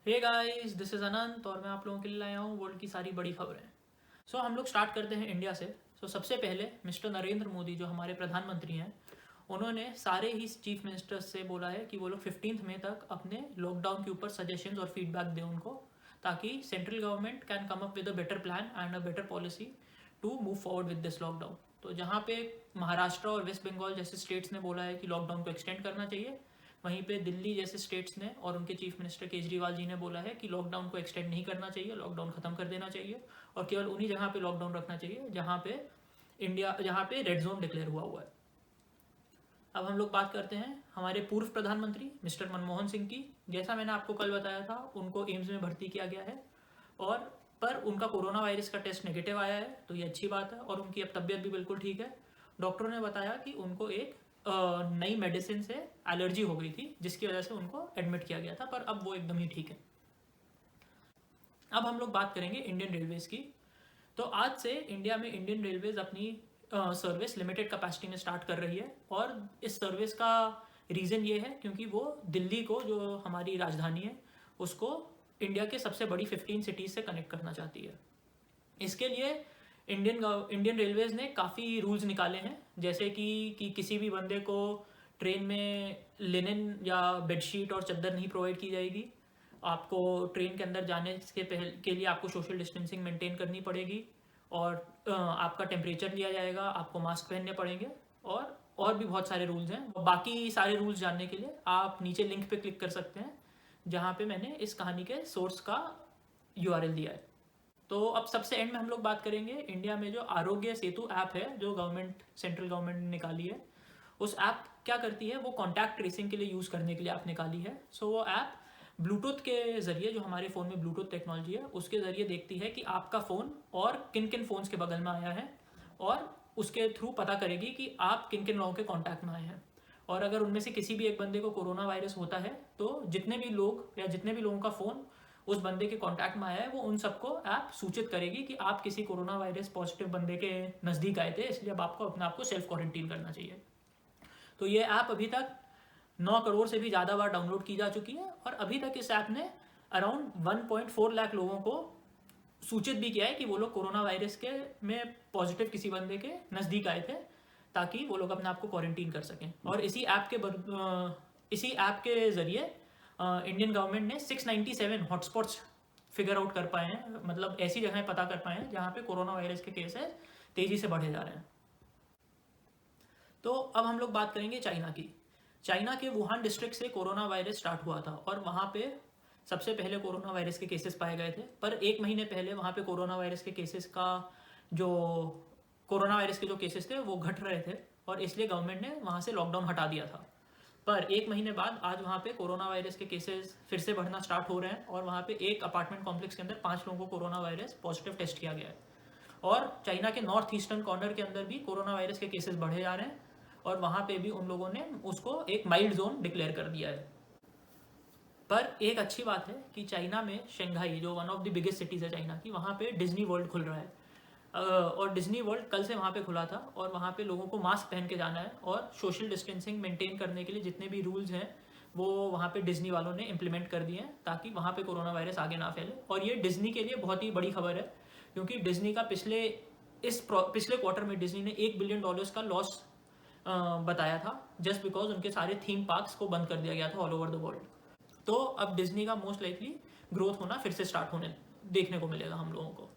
Hey guys, this is अनंत और मैं आप लोगों के लिए लाया हूँ वर्ल्ड की सारी बड़ी खबरें। हम लोग स्टार्ट करते हैं इंडिया से। सबसे पहले मिस्टर नरेंद्र मोदी जो हमारे प्रधानमंत्री हैं, उन्होंने सारे ही चीफ मिनिस्टर्स से बोला है कि वो लोग 15 मई तक अपने लॉकडाउन के ऊपर सजेशंस और फीडबैक दें उनको, ताकि central government can come up with a better plan and a better policy to move forward with this lockdown. तो जहाँ पे महाराष्ट्र और वेस्ट बंगाल जैसे स्टेट्स ने बोला है कि लॉकडाउन को एक्सटेंड करना चाहिए, वहीं पे दिल्ली जैसे स्टेट्स ने और उनके चीफ मिनिस्टर केजरीवाल जी ने बोला है कि लॉकडाउन को एक्सटेंड नहीं करना चाहिए, लॉकडाउन खत्म कर देना चाहिए और केवल उन्हीं जगह पे लॉकडाउन रखना चाहिए जहाँ पे रेड जोन डिक्लेयर हुआ है। अब हम लोग बात करते हैं हमारे पूर्व प्रधानमंत्री मिस्टर मनमोहन सिंह की। जैसा मैंने आपको कल बताया था, उनको एम्स में भर्ती किया गया है और पर उनका कोरोना वायरस का टेस्ट नेगेटिव आया है, तो ये अच्छी बात है और उनकी अब तबीयत भी बिल्कुल ठीक है। डॉक्टरों ने बताया कि उनको एक नई मेडिसिन से एलर्जी हो गई थी, जिसकी वजह से उनको एडमिट किया गया था, पर अब वो एकदम ही ठीक है। अब हम लोग बात करेंगे इंडियन रेलवेज़ की। तो आज से इंडिया में इंडियन रेलवेज़ अपनी सर्विस लिमिटेड कैपेसिटी में स्टार्ट कर रही है और इस सर्विस का रीज़न ये है क्योंकि वो दिल्ली को, जो हमारी राजधानी है, उसको इंडिया के सबसे बड़ी 15 सिटीज़ से कनेक्ट करना चाहती है। इसके लिए इंडियन रेलवेज़ ने काफ़ी रूल्स निकाले हैं, जैसे कि किसी भी बंदे को ट्रेन में लिनन या बेडशीट और चादर नहीं प्रोवाइड की जाएगी। आपको ट्रेन के अंदर जाने के लिए आपको सोशल डिस्टेंसिंग मेंटेन करनी पड़ेगी और आपका टेम्परेचर लिया जाएगा, आपको मास्क पहनने पड़ेंगे और भी बहुत सारे रूल्स हैं। बाकी सारे रूल्स जानने के लिए आप नीचे लिंक पे क्लिक कर सकते हैं, जहाँ पे मैंने इस कहानी के सोर्स का URL दिया है। तो अब सबसे एंड में हम लोग बात करेंगे इंडिया में जो आरोग्य सेतु ऐप है, जो सेंट्रल गवर्नमेंट ने निकाली है। उस ऐप क्या करती है, वो कॉन्टैक्ट ट्रेसिंग के लिए यूज़ करने के लिए ऐप निकाली है। वो ऐप ब्लूटूथ के ज़रिए, जो हमारे फ़ोन में ब्लूटूथ टेक्नोलॉजी है, उसके ज़रिए देखती है कि आपका फ़ोन और किन किन फ़ोन्स के बगल में आया है और उसके थ्रू पता करेगी कि आप किन किन लोगों के कॉन्टैक्ट में आए हैं। और अगर उनमें से किसी भी एक बंदे को कोरोना वायरस होता है, तो जितने भी लोगों का फ़ोन उस बंदे के कांटेक्ट में आया है, वो उन सबको ऐप सूचित करेगी कि आप किसी कोरोना वायरस पॉजिटिव बंदे के नज़दीक आए थे, इसलिए अब आपको अपने आप को सेल्फ क्वारंटीन करना चाहिए। तो ये ऐप अभी तक 9 करोड़ से भी ज़्यादा बार डाउनलोड की जा चुकी है और अभी तक इस ऐप ने अराउंड 1.4 लाख लोगों को सूचित भी किया है कि वो लोग कोरोना वायरस के में पॉजिटिव किसी बंदे के नज़दीक आए थे, ताकि वो लोग अपने आप को क्वारंटीन कर सकें। और इसी ऐप के ज़रिए इंडियन गवर्नमेंट ने 697 हॉटस्पॉट्स फिगर आउट कर पाए हैं, मतलब ऐसी जगहें पता कर पाए हैं जहाँ पे कोरोना वायरस के केसेस तेज़ी से बढ़े जा रहे हैं। तो अब हम लोग बात करेंगे चाइना की। चाइना के वुहान डिस्ट्रिक्ट से कोरोना वायरस स्टार्ट हुआ था और वहाँ पे सबसे पहले कोरोना वायरस के केसेस पाए गए थे, पर एक महीने पहले वहाँ पे कोरोना वायरस के जो केसेस थे वो घट रहे थे और इसलिए गवर्नमेंट ने वहाँ से लॉकडाउन हटा दिया था। पर एक महीने बाद आज वहाँ पे कोरोना वायरस के केसेस फिर से बढ़ना स्टार्ट हो रहे हैं और वहाँ पे एक अपार्टमेंट कॉम्प्लेक्स के अंदर 5 लोगों को कोरोना वायरस पॉजिटिव टेस्ट किया गया है। और चाइना के नॉर्थ ईस्टर्न कॉर्नर के अंदर भी कोरोना वायरस के केसेस बढ़े जा रहे हैं और वहाँ पे भी उन लोगों ने उसको एक माइल्ड जोन डिक्लेयर कर दिया है। पर एक अच्छी बात है कि चाइना में शंघाई, जो one of the biggest cities है चाइना की, वहाँ पे डिज्नी वर्ल्ड खुल रहा है और डिज्नी वर्ल्ड कल से वहाँ पे खुला था और वहाँ पे लोगों को मास्क पहन के जाना है और सोशल डिस्टेंसिंग मेंटेन करने के लिए जितने भी रूल्स हैं वो वहाँ पे डिज्नी वालों ने इम्प्लीमेंट कर दिए हैं, ताकि वहाँ पे कोरोना वायरस आगे ना फैले। और ये डिज्नी के लिए बहुत ही बड़ी खबर है, क्योंकि डिज्नी का पिछले क्वार्टर में डिज्नी ने $1 बिलियन का लॉस बताया था, जस्ट बिकॉज उनके सारे थीम पार्क्स को बंद कर दिया गया था ऑल ओवर द वर्ल्ड। तो अब डिज्नी का मोस्ट लाइकली ग्रोथ होना फिर से स्टार्ट होने देखने को मिलेगा हम लोगों को।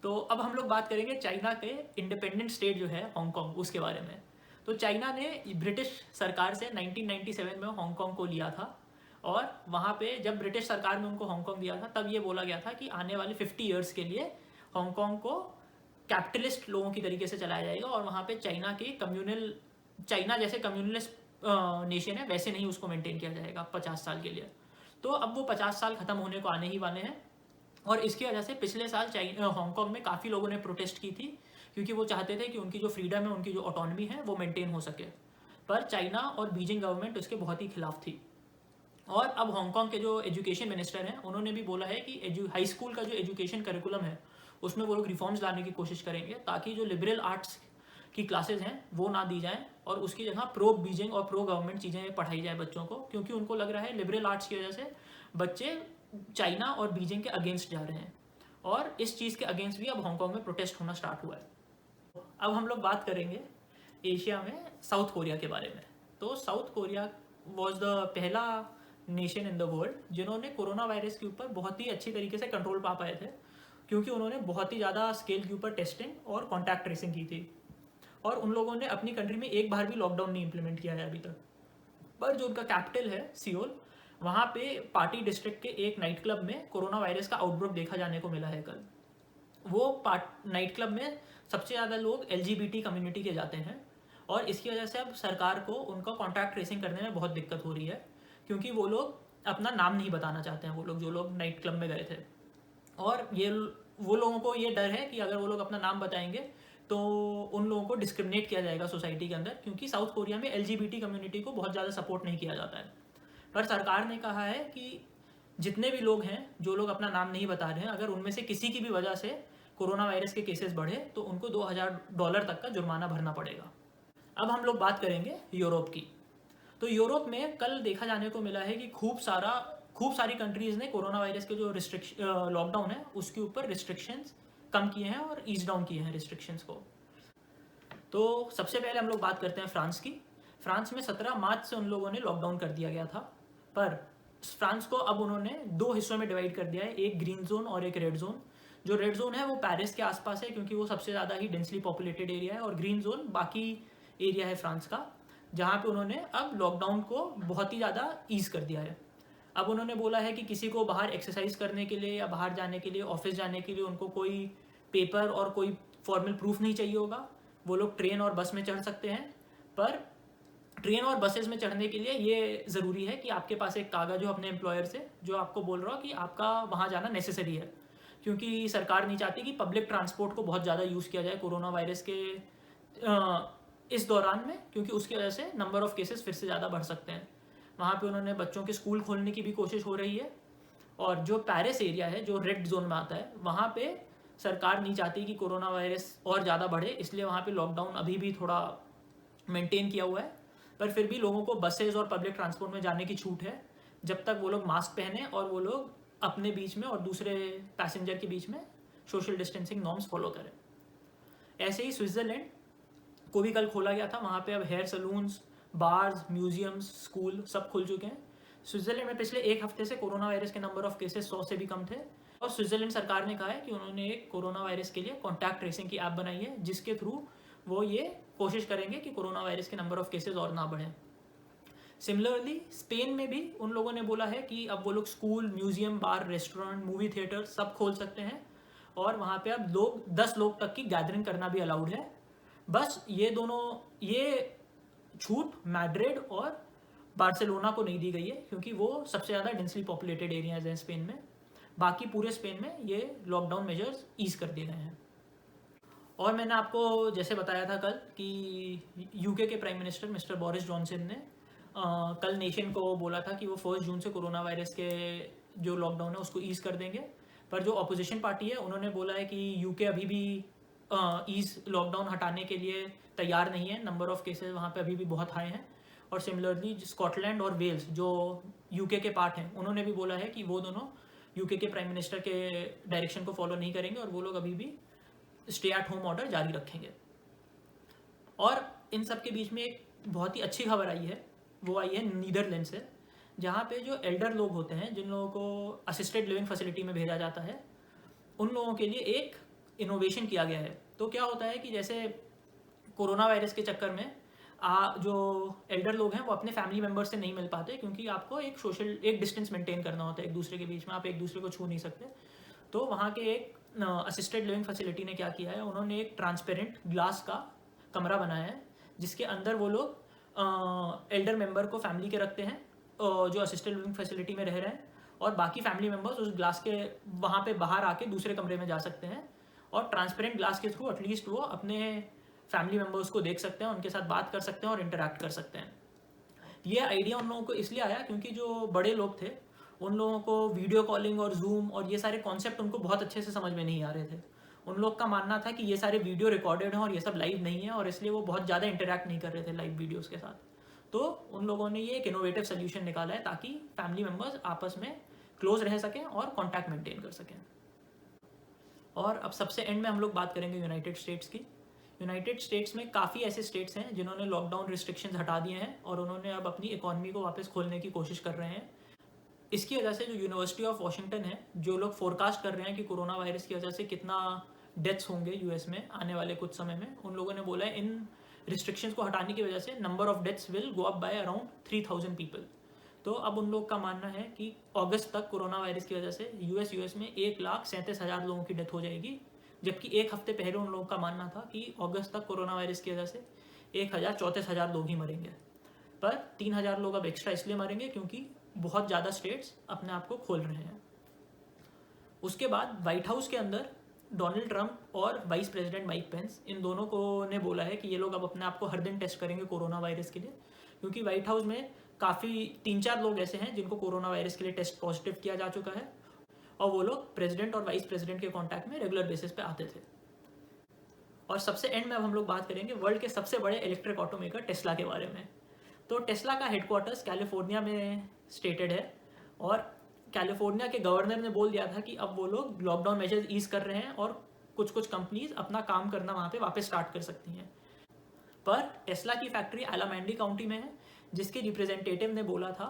तो अब हम लोग बात करेंगे चाइना के इंडिपेंडेंट स्टेट जो है हांगकांग, उसके बारे में। तो चाइना ने ब्रिटिश सरकार से 1997 में हांगकांग को लिया था और वहाँ पे जब ब्रिटिश सरकार ने उनको हांगकांग दिया था, तब ये बोला गया था कि आने वाले 50 ईयर्स के लिए हांगकांग को कैपिटलिस्ट लोगों की तरीके से चलाया जाएगा और वहाँ पे चाइना जैसे कम्युनलिस्ट नेशन है वैसे नहीं उसको मेंटेन किया जाएगा 50 साल के लिए। तो अब वो 50 साल ख़त्म होने को आने ही वाले हैं और इसकी वजह से पिछले साल हांगकांग में काफ़ी लोगों ने प्रोटेस्ट की थी, क्योंकि वो चाहते थे कि उनकी जो फ्रीडम है, उनकी जो ऑटोनॉमी है, वो मेंटेन हो सके। पर चाइना और बीजिंग गवर्नमेंट उसके बहुत ही खिलाफ थी। और अब हांगकांग के जो एजुकेशन मिनिस्टर हैं, उन्होंने भी बोला है कि हाई स्कूल का जो एजुकेशन करिकुलम है उसमें वो लोग रिफॉर्म्स लाने की कोशिश करेंगे, ताकि जो लिबरल आर्ट्स की क्लासेस हैं वो ना दी जाएं और उसकी जगह प्रो बीजिंग और प्रो गवर्नमेंट चीज़ें पढ़ाई जाए बच्चों को, क्योंकि उनको लग रहा है लिबरल आर्ट्स की वजह से बच्चे चाइना और बीजिंग के अगेंस्ट जा रहे हैं, और इस चीज़ के अगेंस्ट भी अब हांगकांग में प्रोटेस्ट होना स्टार्ट हुआ है। अब हम लोग बात करेंगे एशिया में साउथ कोरिया के बारे में। तो साउथ कोरिया वॉज द पहला नेशन इन द वर्ल्ड जिन्होंने कोरोना वायरस के ऊपर बहुत ही अच्छी तरीके से कंट्रोल पा पाए थे, क्योंकि उन्होंने बहुत ही ज़्यादा स्केल के ऊपर टेस्टिंग और कॉन्टैक्ट ट्रेसिंग की थी, और उन लोगों ने अपनी कंट्री में एक बार भी लॉकडाउन नहीं इम्प्लीमेंट किया है अभी तक। पर जो उनका कैपिटल है सियोल, वहाँ पे पार्टी डिस्ट्रिक्ट के एक नाइट क्लब में कोरोना वायरस का आउटब्रेक देखा जाने को मिला है कल। वो नाइट क्लब में सबसे ज़्यादा लोग LGBT कम्युनिटी के जाते हैं, और इसकी वजह से अब सरकार को उनका कॉन्टैक्ट ट्रेसिंग करने में बहुत दिक्कत हो रही है, क्योंकि वो लोग अपना नाम नहीं बताना चाहते हैं, वो लोग जो लोग नाइट क्लब में गए थे। और ये वो लोगों को ये डर है कि अगर वो लोग अपना नाम बताएंगे तो उन लोगों को डिस्क्रिमिनेट किया जाएगा सोसाइटी के अंदर, क्योंकि साउथ कोरिया में LGBT कम्युनिटी को बहुत ज़्यादा सपोर्ट नहीं किया जाता है। पर सरकार ने कहा है कि जितने भी लोग हैं जो लोग अपना नाम नहीं बता रहे हैं, अगर उनमें से किसी की भी वजह से कोरोना वायरस के केसेस बढ़े तो उनको $2000 तक का जुर्माना भरना पड़ेगा। अब हम लोग बात करेंगे यूरोप की। तो यूरोप में कल देखा जाने को मिला है कि खूब सारी कंट्रीज़ ने कोरोना वायरस के जो लॉकडाउन है उसके ऊपर रिस्ट्रिक्शंस कम किए हैं और ईज डाउन किए हैं रिस्ट्रिक्शंस को। तो सबसे पहले हम लोग बात करते हैं फ्रांस की। फ्रांस में 17 मार्च से उन लोगों ने लॉकडाउन कर दिया गया था, पर फ्रांस को अब उन्होंने 2 हिस्सों में डिवाइड कर दिया है, एक ग्रीन जोन और एक रेड जोन। जो रेड जोन है वो पेरिस के आसपास है, क्योंकि वो सबसे ज़्यादा ही डेंसली पॉपुलेटेड एरिया है, और ग्रीन जोन बाकी एरिया है फ्रांस का, जहाँ पे उन्होंने अब लॉकडाउन को बहुत ही ज़्यादा ईज़ कर दिया है। अब उन्होंने बोला है कि किसी को बाहर एक्सरसाइज करने के लिए या बाहर जाने के लिए, ऑफिस जाने के लिए उनको कोई पेपर और कोई फॉर्मल प्रूफ नहीं चाहिए होगा। वो लोग ट्रेन और बस में चढ़ सकते हैं, पर ट्रेन और बसेस में चढ़ने के लिए ये ज़रूरी है कि आपके पास एक कागज़ हो अपने एम्प्लॉयर से, जो आपको बोल रहा हो कि आपका वहाँ जाना नेसेसरी है, क्योंकि सरकार नहीं चाहती कि पब्लिक ट्रांसपोर्ट को बहुत ज़्यादा यूज़ किया जाए कोरोना वायरस के इस दौरान में, क्योंकि उसकी वजह से नंबर ऑफ़ केसेस फिर से ज़्यादा बढ़ सकते हैं। वहाँ पे उन्होंने बच्चों के स्कूल खोलने की भी कोशिश हो रही है, और जो पेरिस एरिया है जो रेड जोन में आता है, वहाँ पे सरकार नहीं चाहती कि कोरोना वायरस और ज़्यादा बढ़े, इसलिए वहाँ पे लॉकडाउन अभी भी थोड़ा मेंटेन किया हुआ है। पर फिर भी लोगों को बसेज और पब्लिक ट्रांसपोर्ट में जाने की छूट है, जब तक वो लोग मास्क पहने और वो लोग अपने बीच में और दूसरे पैसेंजर के बीच में सोशल डिस्टेंसिंग नॉर्म्स फॉलो करें। ऐसे ही स्विट्ज़रलैंड को भी कल खोला गया था। वहाँ पे अब hair salons, bars, museums, school सब खुल चुके हैं। स्विट्ज़रलैंड में पिछले एक हफ्ते से कोरोना वायरस के नंबर ऑफ केसेस 100 से भी कम थे, और स्विट्ज़रलैंड सरकार ने कहा है कि उन्होंने एक कोरोना वायरस के लिए कॉन्टैक्ट ट्रेसिंग की ऐप बनाई है, जिसके थ्रू वो ये कोशिश करेंगे कि कोरोना वायरस के नंबर ऑफ केसेस और ना बढ़ें। सिमिलरली स्पेन में भी उन लोगों ने बोला है कि अब वो लोग स्कूल, म्यूजियम, बार, रेस्टोरेंट, मूवी थिएटर सब खोल सकते हैं, और वहाँ पे अब 10 लोग तक की गैदरिंग करना भी अलाउड है। बस ये छूट मैड्रिड और बार्सिलोना को नहीं दी गई है, क्योंकि वो सबसे ज़्यादा डेंसली पॉपुलेटेड एरियाज हैं स्पेन में। बाकी पूरे स्पेन में ये लॉकडाउन मेजर्स ईज कर दिए गए हैं। और मैंने आपको जैसे बताया था कल कि यूके के prime minister mister Boris Johnson ने कल नेशन को बोला था कि वो 1 जून से कोरोना वायरस के जो लॉकडाउन है उसको ईज़ कर देंगे। पर जो अपोजिशन पार्टी है उन्होंने बोला है कि यूके अभी भी ईज़ लॉकडाउन हटाने के लिए तैयार नहीं है, नंबर ऑफ़ केसेस वहाँ पे अभी भी बहुत हाई हैं। और सिमिलरली स्कॉटलैंड और वेल्स जो यूके के पार्ट हैं, उन्होंने भी बोला है कि वो दोनों यूके के प्राइम मिनिस्टर के डायरेक्शन को फॉलो नहीं करेंगे, और वो लोग अभी भी स्टे एट होम ऑर्डर जारी रखेंगे। और इन सब के बीच में एक बहुत ही अच्छी खबर आई है, वो आई है नीदरलैंड से, जहाँ पे जो एल्डर लोग होते हैं, जिन लोगों को असिस्टेड लिविंग फैसिलिटी में भेजा जाता है, उन लोगों के लिए एक इनोवेशन किया गया है। तो क्या होता है कि जैसे कोरोना वायरस के चक्कर में जो एल्डर लोग हैं वो अपने फैमिली मेम्बर्स से नहीं मिल पाते, क्योंकि आपको एक डिस्टेंस मेंटेन करना होता है एक दूसरे के बीच में, आप एक दूसरे को छू नहीं सकते। तो वहाँ के एक असिस्टेड लिविंग फैसिलिटी ने क्या किया है, उन्होंने एक ट्रांसपेरेंट ग्लास का कमरा बनाया है, जिसके अंदर वो लोग एल्डर मेंबर को फैमिली के रखते हैं जो असिस्टेड लिविंग फैसिलिटी में रह रहे हैं, और बाकी फैमिली मेम्बर्स उस ग्लास के वहाँ पे बाहर आके दूसरे कमरे में जा सकते हैं, और ट्रांसपेरेंट ग्लास के थ्रू एटलीस्ट वो अपने फैमिली मेम्बर्स को देख सकते हैं, उनके साथ बात कर सकते हैं और इंटरेक्ट कर सकते हैं। ये आइडिया उन लोगों को इसलिए आया क्योंकि जो बड़े लोग थे उन लोगों को वीडियो कॉलिंग और जूम और ये सारे कॉन्सेप्ट उनको बहुत अच्छे से समझ में नहीं आ रहे थे। उन लोग का मानना था कि ये सारे वीडियो रिकॉर्डेड हैं और ये सब लाइव नहीं है, और इसलिए वो बहुत ज़्यादा इंटरेक्ट नहीं कर रहे थे लाइव वीडियोज़ के साथ। तो उन लोगों ने ये एक इनोवेटिव सोल्यूशन निकाला है ताकि फैमिली मेम्बर्स आपस में क्लोज रह सकें और कॉन्टैक्ट मेंटेन कर सकें। और अब सबसे एंड में हम लोग बात करेंगे यूनाइटेड स्टेट्स की। यूनाइटेड स्टेट्स में काफ़ी ऐसे स्टेट्स हैं जिन्होंने लॉकडाउन रिस्ट्रिक्शंस हटा दिए हैं और उन्होंने अब अपनी इकॉनमी को वापस खोलने की कोशिश कर रहे हैं। इसकी वजह से जो यूनिवर्सिटी ऑफ वॉशिंगटन है, जो लोग फोरकास्ट कर रहे हैं कि कोरोना वायरस की वजह से कितना डेथ्स होंगे यूएस में आने वाले कुछ समय में, उन लोगों ने बोला है इन रिस्ट्रिक्शंस को हटाने की वजह से number of deaths will go up by around 3000 people. तो अब उन लोग का मानना है कि अगस्त तक कोरोना वायरस की वजह से यूएस में 1,37,000 लोगों की डेथ हो जाएगी, जबकि एक हफ्ते पहले उन लोगों का मानना था कि अगस्त तक कोरोना वायरस की वजह से 1,34,000 लोग ही मरेंगे। पर 3,000 लोग अब एक्स्ट्रा इसलिए मरेंगे क्योंकि बहुत ज़्यादा स्टेट्स अपने आप को खोल रहे हैं। उसके बाद व्हाइट हाउस के अंदर डोनाल्ड ट्रंप और वाइस प्रेसिडेंट माइक पेंस, इन दोनों को ने बोला है कि ये लोग अब अपने आप को हर दिन टेस्ट करेंगे कोरोना वायरस के लिए, क्योंकि व्हाइट हाउस में काफ़ी 3-4 लोग ऐसे हैं जिनको कोरोना वायरस के लिए टेस्ट पॉजिटिव किया जा चुका है और वो लोग प्रेसिडेंट और वाइस प्रेसिडेंट के कॉन्टैक्ट में रेगुलर बेसिस पे आते थे। और सबसे एंड में अब हम लोग बात करेंगे वर्ल्ड के सबसे बड़े इलेक्ट्रिक ऑटोमेकर टेस्ला के बारे में। तो टेस्ला का हेडक्वार्टर्स कैलिफोर्निया में स्टेटेड है और कैलिफोर्निया के गवर्नर ने बोल दिया था कि अब वो लोग लॉकडाउन मेजर्स ईज कर रहे हैं और कुछ कुछ कंपनीज अपना काम करना वहाँ पे वापस स्टार्ट कर सकती हैं। पर टेस्ला की फैक्ट्री एलामेंडी काउंटी में है, जिसके रिप्रेजेंटेटिव ने बोला था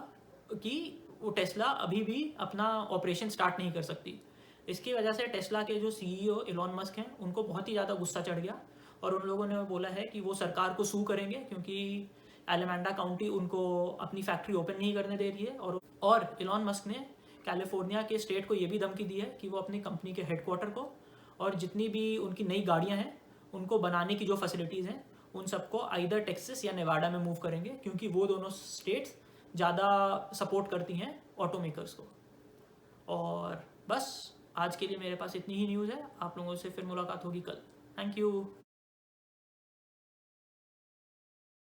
कि वो टेस्ला अभी भी अपना ऑपरेशन स्टार्ट नहीं कर सकती। इसकी वजह से टेस्ला के जो सीईओ इलॉन मस्क हैं उनको बहुत ही ज़्यादा गुस्सा चढ़ गया और उन लोगों ने बोला है कि वो सरकार को सू करेंगे क्योंकि एलामेंडा काउंटी उनको अपनी फैक्ट्री ओपन नहीं करने दे रही है। और इलॉन मस्क ने कैलिफोर्निया के स्टेट को ये भी धमकी दी है कि वो अपनी कंपनी के हेडक्वार्टर को और जितनी भी उनकी नई गाड़ियाँ हैं उनको बनाने की जो फैसिलिटीज़ हैं उन सबको आइदर टेक्सास या नेवाडा में मूव करेंगे, क्योंकि वो दोनों स्टेट्स ज़्यादा सपोर्ट करती हैं ऑटोमेकर्स को। और बस आज के लिए मेरे पास इतनी ही न्यूज़ है। आप लोगों से फिर मुलाकात होगी कल। Thank you.